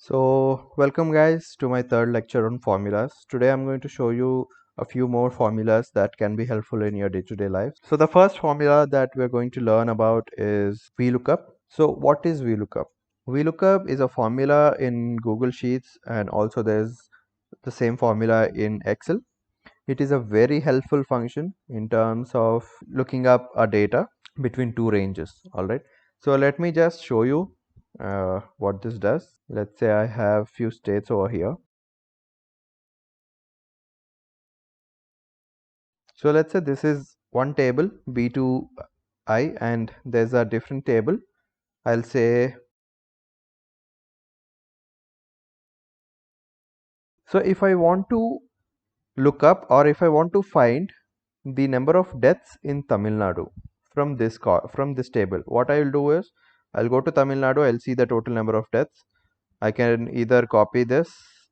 So, welcome guys to my third lecture on formulas. Today I'm going to show you a few more formulas that can be helpful in your day-to-day life. So, the first formula that we're going to learn about is Vlookup. So, what is Vlookup? Vlookup is a formula in Google Sheets, and also there's the same formula in Excel. It is a very helpful function in terms of looking up a data between two ranges. All right. So let me just show you what this does. Let's say I have few states over here. So let's say this is one table B2I and there's a different table. I'll say, so if I want to look up or if I want to find the number of deaths in Tamil Nadu from this table, what I will do is I'll go to Tamil Nadu, I'll see the total number of deaths. I can either copy this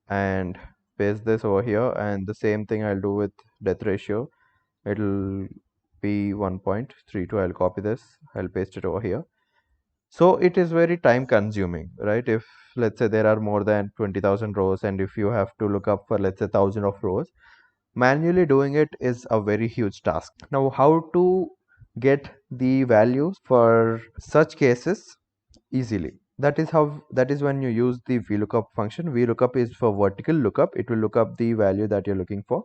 and paste this over here, and the same thing I'll do with death ratio. It'll be 1.32. I'll copy this, I'll paste it over here. So it is very time consuming, right? If let's say there are more than 20,000 rows and if you have to look up for let's say 1,000 of rows, manually doing it is a very huge task. Now, how to get the values for such cases easily? That is when you use the vlookup function. Vlookup is for vertical lookup. It will look up the value that you're looking for.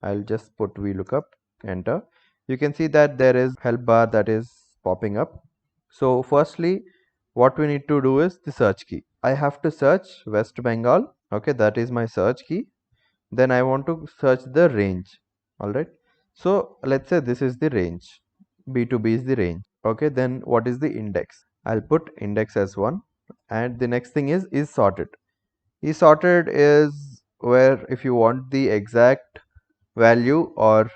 I'll just put vlookup, enter. You can see that there is help bar that is popping up. So firstly, what we need to do is the search key. I have to search West Bengal. Okay, that is my search key. Then I want to search the range. All right. So let's say this is the range. B2B is the range. Okay, then what is the index? I'll put index as 1, and the next thing is sorted. Is sorted is where if you want the exact value or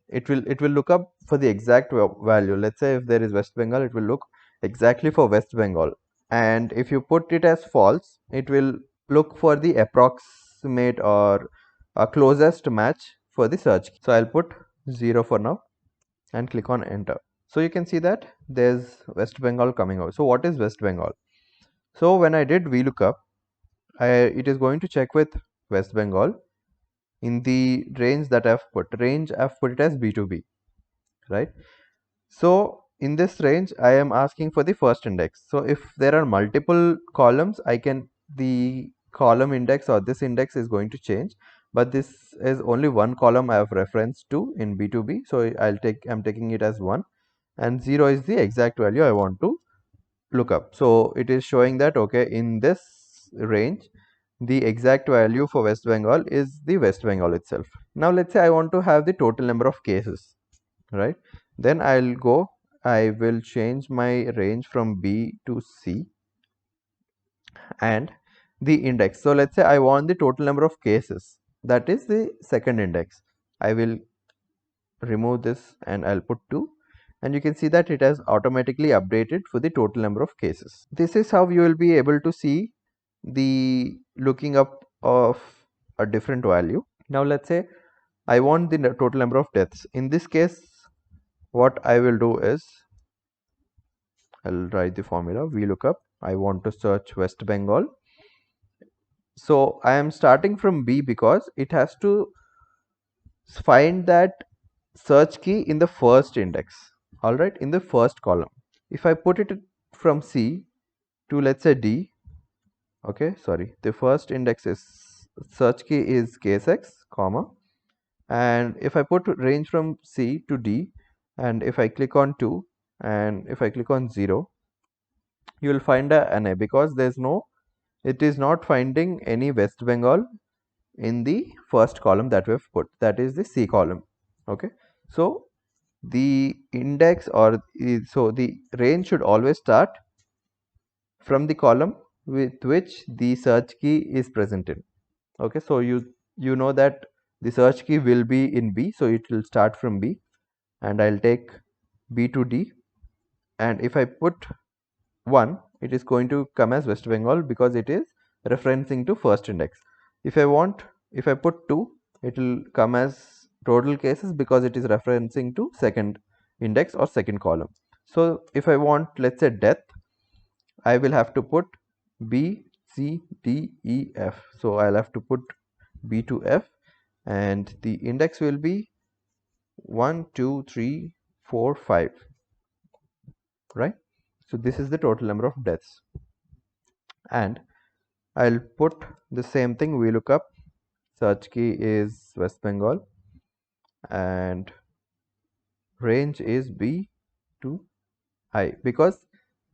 it will look up for the exact value. Let's say if there is West Bengal, it will look exactly for West Bengal, and if you put it as false, it will look for the approximate or closest match for the search. So I'll put 0 for now and click on enter. So you can see that there's West Bengal coming out. So what is West Bengal? So when I did VLOOKUP, it is going to check with West Bengal in the range that I've put. Range I've put it as B2B, right? So in this range, I am asking for the first index. So if there are multiple columns, the column index or this index is going to change, but this is only one column I have reference to in B2B. So I'm taking it as 1, and 0 is the exact value I want to look up. So it is showing that okay, in this range the exact value for West Bengal is the West Bengal itself. Now let's say I want to have the total number of cases, right? Then I will change my range from B to C and the index. So let's say I want the total number of cases, that is the second index. I will remove this and I'll put 2, and you can see that it has automatically updated for the total number of cases. This is how you will be able to see the looking up of a different value. Now let's say I want the total number of deaths. In this case, what I will do is I'll write the formula vlookup. I want to search West Bengal. So I am starting from B because it has to find that search key in the first index. All right, in the first column. If I put it from C to let's say D, okay, sorry, the first index is search key is case x, comma, and if I put range from C to D, and if I click on 2 and if I click on 0, you will find a NA because it is not finding any West Bengal in the first column that we have put, that is the C column. Okay, so the index so the range should always start from the column with which the search key is present in. Okay, so you know that the search key will be in B, so it will start from B, and I'll take B to D, and if I put 1, it is going to come as West Bengal because it is referencing to first index. If I put 2, it will come as total cases because it is referencing to second index or second column. So if I want let's say death, I will have to put B C, D, E, F. So I'll have to put B to F, and the index will be 1, 2, 3, 4, 5, right? So this is the total number of deaths. And I'll put the same thing, VLOOKUP, search key is West Bengal, and range is B to I, because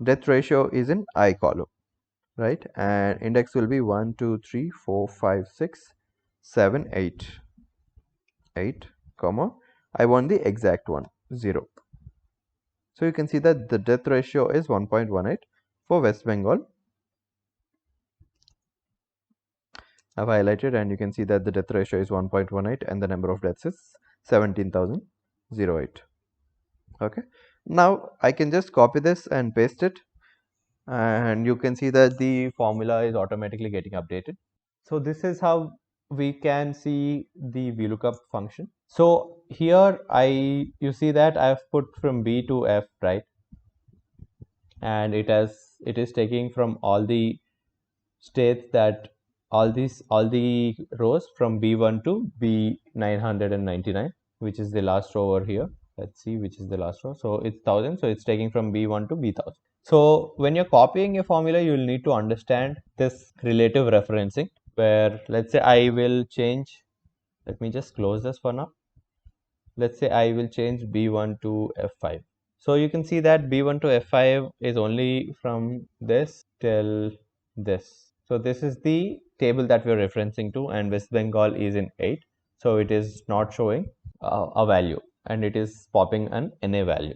death ratio is in I column, right? And index will be 1, 2, 3, 4, 5, 6, 7, 8, 8, comma, I want the exact one, 0. So you can see that the death ratio is 1.18 for West Bengal. I've highlighted, and you can see that the death ratio is 1.18 and the number of deaths is 17,008. Okay, now I can just copy this and paste it, and you can see that the formula is automatically getting updated. So this is how we can see the VLOOKUP function. So here you see that I've put from B to F, right? And it is taking from all the states that all the rows from B1 to B999, which is the last row over here. Let's see which is the last row. So it's 1000, so it's taking from B1 to B1000. So when you're copying a formula, you'll need to understand this relative referencing, where let's say I will change, let me just close this for now. Let's say I will change B1 to F5. So you can see that B1 to F5 is only from this till this. So this is the table that we're referencing to, and West Bengal is in 8. So it is not showing a value, and it is popping an NA value.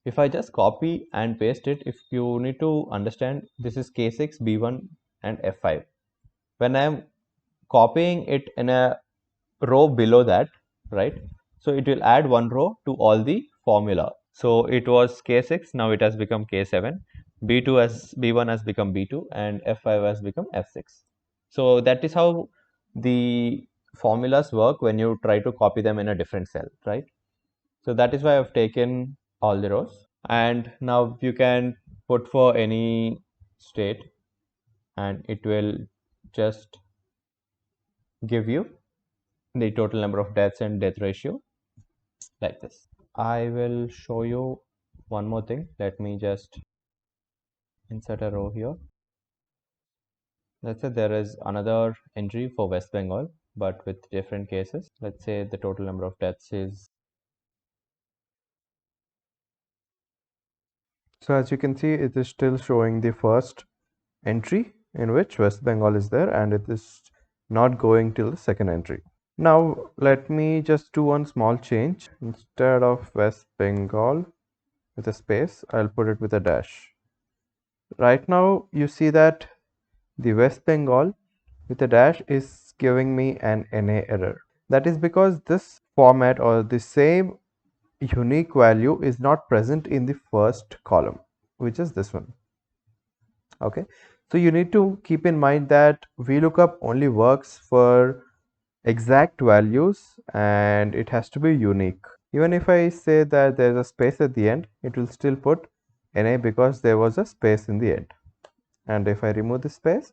If I just copy and paste it, if you need to understand, this is K6, B1 and F5. When I'm copying it in a row below that, right? So it will add one row to all the formula. So it was K6, now it has become K7, B2 as B1 has become B2, and F5 has become F6. So that is how the formulas work when you try to copy them in a different cell, right? So that is why I've taken all the rows, and now you can put for any state and it will just give you the total number of deaths and death ratio like this. I will show you one more thing. Let me just insert a row here. Let's say there is another entry for West Bengal, but with different cases. Let's say the total number of deaths is. So as you can see, it is still showing the first entry in which West Bengal is there, and it is not going till the second entry. Now let me just do one small change. Instead of West Bengal with a space, I'll put it with a dash. Right now you see that the West Bengal with a dash is giving me an NA error. That is because this format or the same unique value is not present in the first column, which is this one. Okay, so you need to keep in mind that VLOOKUP only works for exact values and it has to be unique. Even if I say that there's a space at the end, it will still put NA because there was a space in the end. And if I remove the space,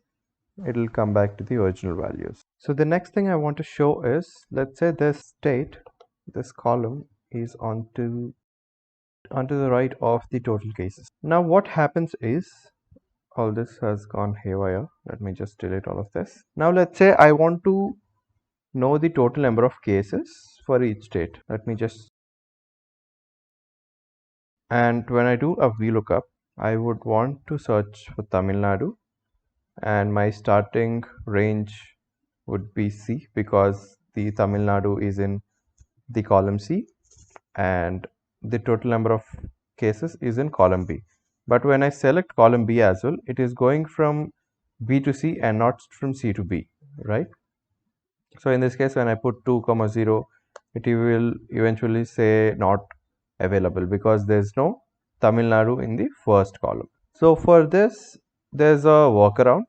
it will come back to the original values. So the next thing I want to show is, let's say this state, this column is onto the right of the total cases. Now what happens is, all this has gone haywire. Let me just delete all of this. Now let's say I want to know the total number of cases for each state. Let me just, and when I do a VLOOKUP, I would want to search for Tamil Nadu, and my starting range would be C because the Tamil Nadu is in the column C and the total number of cases is in column B. But when I select column B as well, it is going from B to C and not from C to B, right? So in this case, when I put 2, 0, it will eventually say not available because there's no Tamil Nadu in the first column. So for this, there's a workaround.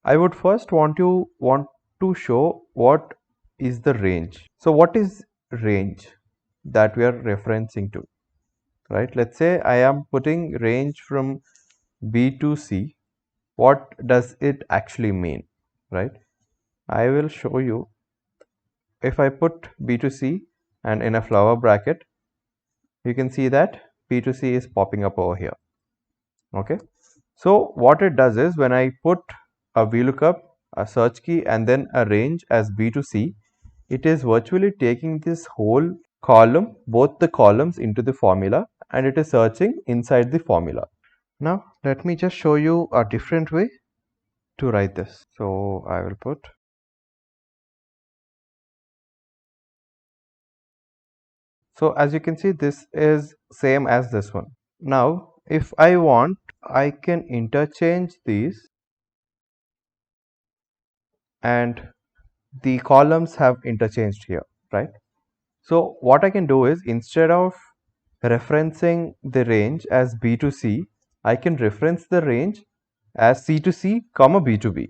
I would first want to show what is the range. So what is range that we are referencing to, right? Let's say I am putting range from B to C, what does it actually mean, right? I will show you. If I put B2C and in a flower bracket, you can see that B2C is popping up over here. Okay. So what it does is when I put a VLOOKUP, a search key, and then a range as B2C, it is virtually taking this whole column, both the columns, into the formula, and it is searching inside the formula. Now let me just show you a different way to write this. So I will put. So as you can see, this is same as this one. Now if I want, I can interchange these, and the columns have interchanged here, right? So what I can do is, instead of referencing the range as B to C, I can reference the range as C to C comma B to B,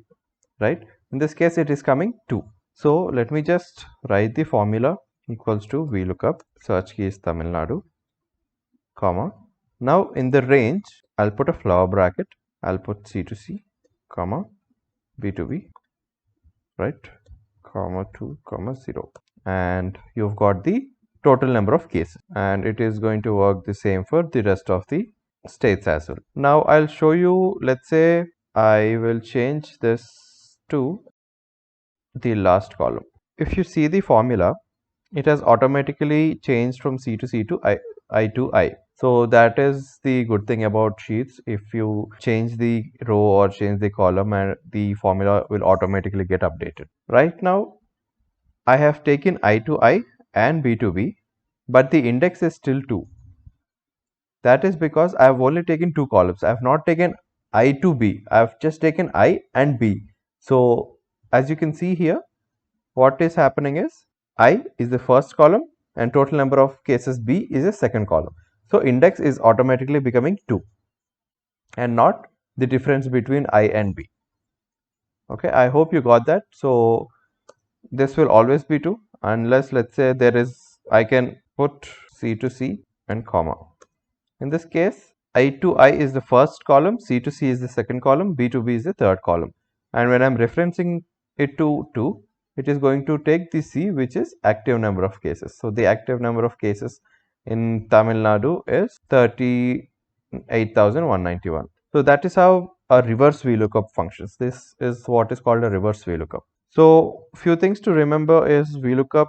right? In this case it is coming 2. So let me just write the formula equals to VLOOKUP, search key is Tamil Nadu, comma. Now in the range, I'll put a flower bracket, I'll put C to C, comma, B to B, right, comma 2, comma 0. And you've got the total number of cases, and it is going to work the same for the rest of the states as well. Now I'll show you, let's say I will change this to the last column. If you see the formula, it has automatically changed from C to C to I to I. So that is the good thing about sheets. If you change the row or change the column, and the formula will automatically get updated. Right now, I have taken I to I and B to B, but the index is still 2. That is because I have only taken 2 columns. I have not taken I to B. I have just taken I and B. So as you can see here, what is happening is I is the first column and total number of cases B is the second column. So index is automatically becoming 2 and not the difference between I and B. Okay, I hope you got that. So this will always be 2 unless, let's say, there is, I can put C to C and comma. In this case, I to I is the first column, C to C is the second column, B to B is the third column. And when I'm referencing it to 2, it is going to take the C, which is active number of cases. So the active number of cases in Tamil Nadu is 38,191. So that is how a reverse VLOOKUP functions. This is what is called a reverse VLOOKUP. So few things to remember is VLOOKUP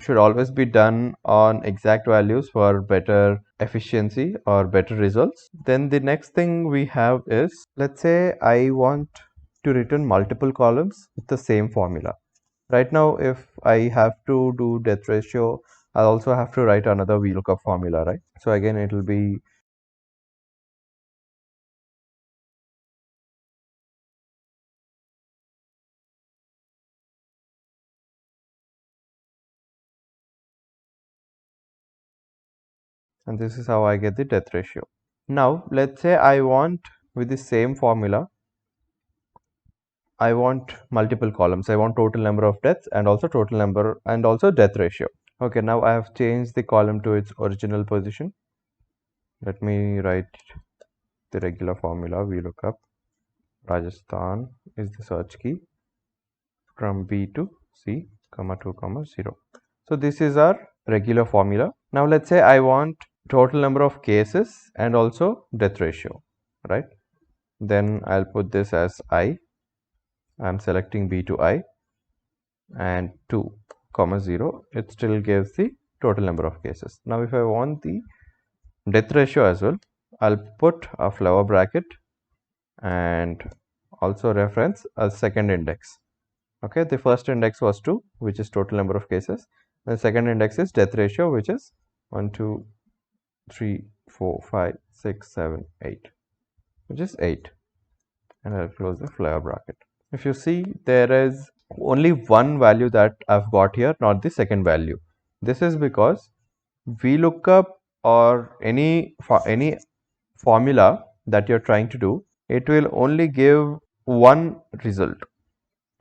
should always be done on exact values for better efficiency or better results. Then the next thing we have is, let's say I want to return multiple columns with the same formula. Right now, if I have to do death ratio, I'll also have to write another VLOOKUP formula, right? So again, it will be and this is how I get the death ratio. Now, let's say I want, with the same formula, I want multiple columns. I want total number of deaths and also total number and also death ratio. Okay, now I have changed the column to its original position. Let me write the regular formula. VLOOKUP Rajasthan is the search key from B to C, comma 2, comma 0. So this is our regular formula. Now let's say I want total number of cases and also death ratio, right? Then I'll put this as I. I'm selecting B to I and 2, comma 0. It still gives the total number of cases. Now if I want the death ratio as well, I'll put a flower bracket and also reference a second index. Okay, the first index was 2, which is total number of cases. The second index is death ratio, which is 1, 2, 3, 4, 5, 6, 7, 8, which is 8. And I'll close the flower bracket. If you see, there is only one value that I've got here, not the second value. This is because VLOOKUP or any formula that you're trying to do, it will only give one result.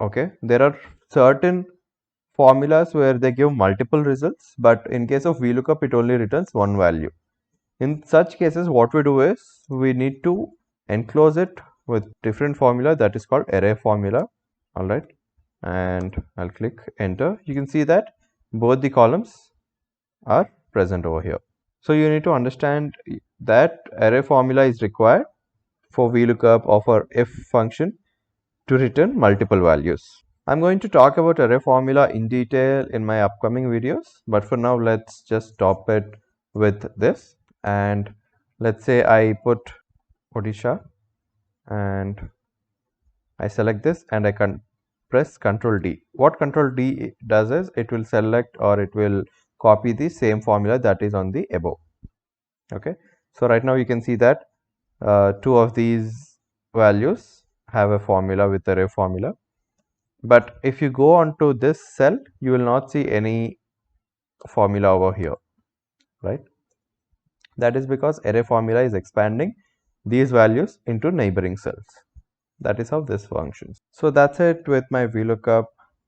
Okay, there are certain formulas where they give multiple results, but in case of VLOOKUP, it only returns one value. In such cases, what we do is we need to enclose it with different formula that is called array formula. All right, and I'll click enter. You can see that both the columns are present over here. So you need to understand that array formula is required for VLOOKUP or for if function to return multiple values. I'm going to talk about array formula in detail in my upcoming videos, but for now let's just stop it with this. And let's say I put Odisha and I select this and I can press Ctrl D. What Ctrl D does is it will select or it will copy the same formula that is on the above. Okay, so right now you can see that two of these values have a formula with array formula. But if you go on to this cell, you will not see any formula over here, right? That is because array formula is expanding these values into neighboring cells. That is how this functions. So that's it with my VLOOKUP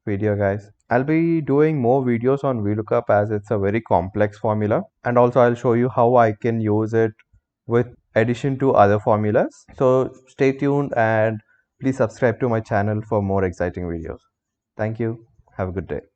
video, guys. I'll be doing more videos on VLOOKUP as it's a very complex formula, and also I'll show you how I can use it with addition to other formulas. So stay tuned and please subscribe to my channel for more exciting videos. Thank you. Have a good day.